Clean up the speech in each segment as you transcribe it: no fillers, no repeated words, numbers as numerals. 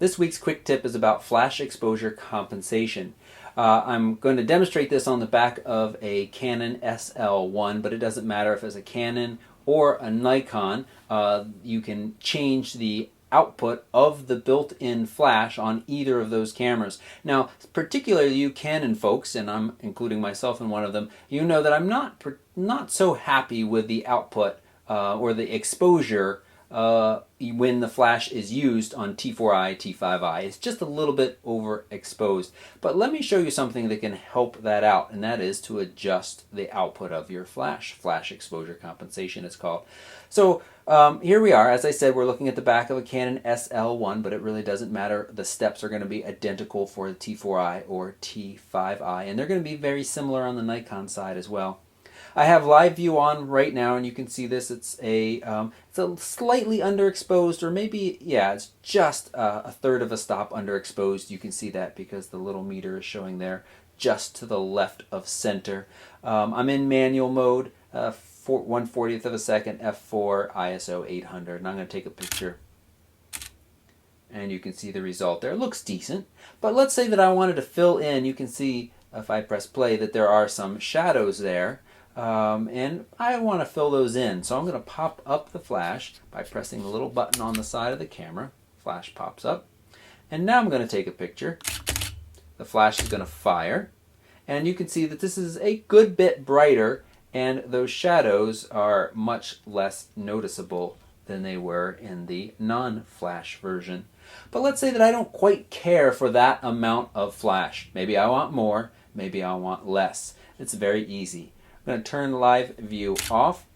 This week's quick tip is about flash exposure compensation. I'm going to demonstrate this on the back of a Canon SL1, but it doesn't matter if it's a Canon or a Nikon. You can change the output of the built-in flash on either of those cameras. Now, particularly you Canon folks, and I'm including myself in one of them, you know that I'm not so happy with the output or the exposure when the flash is used on T4i, T5i. It's just a little bit overexposed. But let me show you something that can help that out, and that is to adjust the output of your flash. Flash exposure compensation it's called. So here we are. As I said, we're looking at the back of a Canon SL1, but it really doesn't matter. The steps are going to be identical for the T4i or T5i, and they're going to be very similar on the Nikon side as well. I have live view on right now, and you can see this. It's a slightly underexposed, or maybe, yeah, it's just a third of a stop underexposed. You can see that because the little meter is showing there just to the left of center. I'm in manual mode, 1/40th of a second, f4, ISO 800, and I'm going to take a picture. And you can see the result there. It looks decent, but let's say that I wanted to fill in. You can see, if I press play, that there are some shadows there. And I want to fill those in. So I'm going to pop up the flash by pressing the little button on the side of the camera. Flash pops up. And now I'm going to take a picture. The flash is going to fire. And you can see that this is a good bit brighter, and those shadows are much less noticeable than they were in the non-flash version. But let's say that I don't quite care for that amount of flash. Maybe I want more, maybe I want less. It's very easy. I'm going to turn live view off,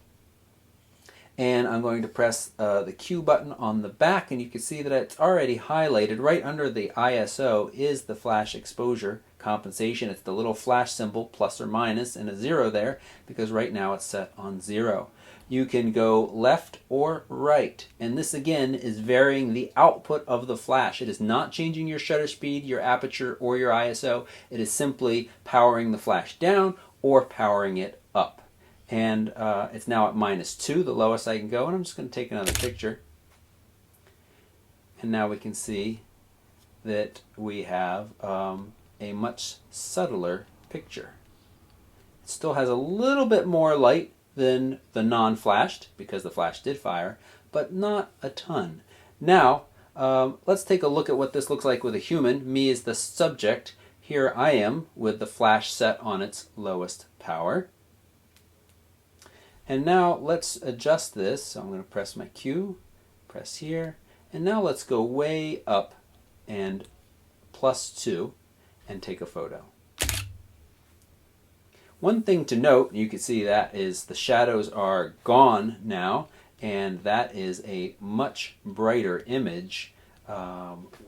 and I'm going to press the Q button on the back, and you can see that it's already highlighted. Right under the ISO is the flash exposure compensation. It's the little flash symbol, plus or minus, and a 0 there, because right now it's set on 0. You can go left or right, and this again is varying the output of the flash. It is not changing your shutter speed, your aperture, or your ISO. It is simply powering the flash down or powering it up. And it's now at -2, the lowest I can go, and I'm just going to take another picture. And now we can see that we have a much subtler picture. It still has a little bit more light than the non-flashed, because the flash did fire, but not a ton. Now, let's take a look at what this looks like with a human. Me is the subject. Here I am with the flash set on its lowest power. And now let's adjust this. So I'm going to press my Q, press here, and now let's go way up and +2 and take a photo. One thing to note, you can see that is the shadows are gone now, and that is a much brighter image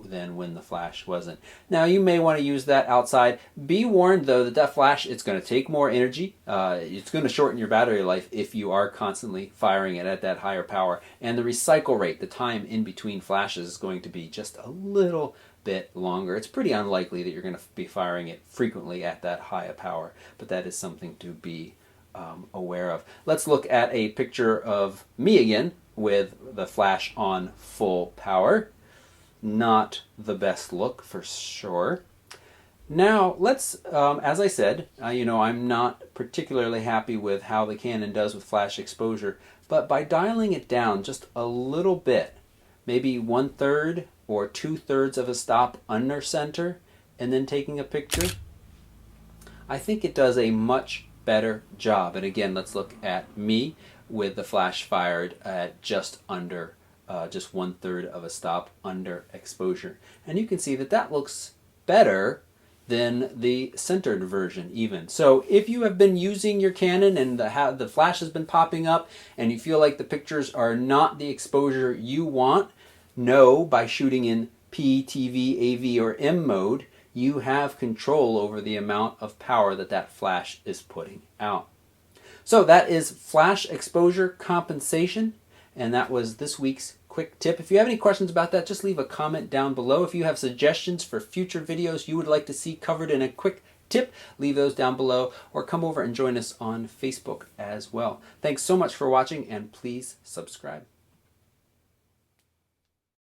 than when the flash wasn't. Now you may want to use that outside. Be warned though that that flash, it's going to take more energy. It's going to shorten your battery life if you are constantly firing it at that higher power. And the recycle rate, the time in between flashes, is going to be just a little bit longer. It's pretty unlikely that you're going to be firing it frequently at that high a power, but that is something to be aware of. Let's look at a picture of me again with the flash on full power. Not the best look for sure. Now let's, as I said, I'm not particularly happy with how the Canon does with flash exposure, but by dialing it down just a little bit, maybe 1/3 or 2/3 of a stop under center, and then taking a picture, I think it does a much better job. And again, let's look at me with the flash fired at just 1/3 of a stop under exposure. And you can see that that looks better than the centered version even. So if you have been using your Canon and the flash has been popping up and you feel like the pictures are not the exposure you want, know by shooting in P, TV, AV, or M mode, you have control over the amount of power that that flash is putting out. So that is flash exposure compensation, and that was this week's quick tip. If you have any questions about that, just leave a comment down below. If you have suggestions for future videos you would like to see covered in a quick tip, leave those down below, or come over and join us on Facebook as well. Thanks so much for watching, and please subscribe.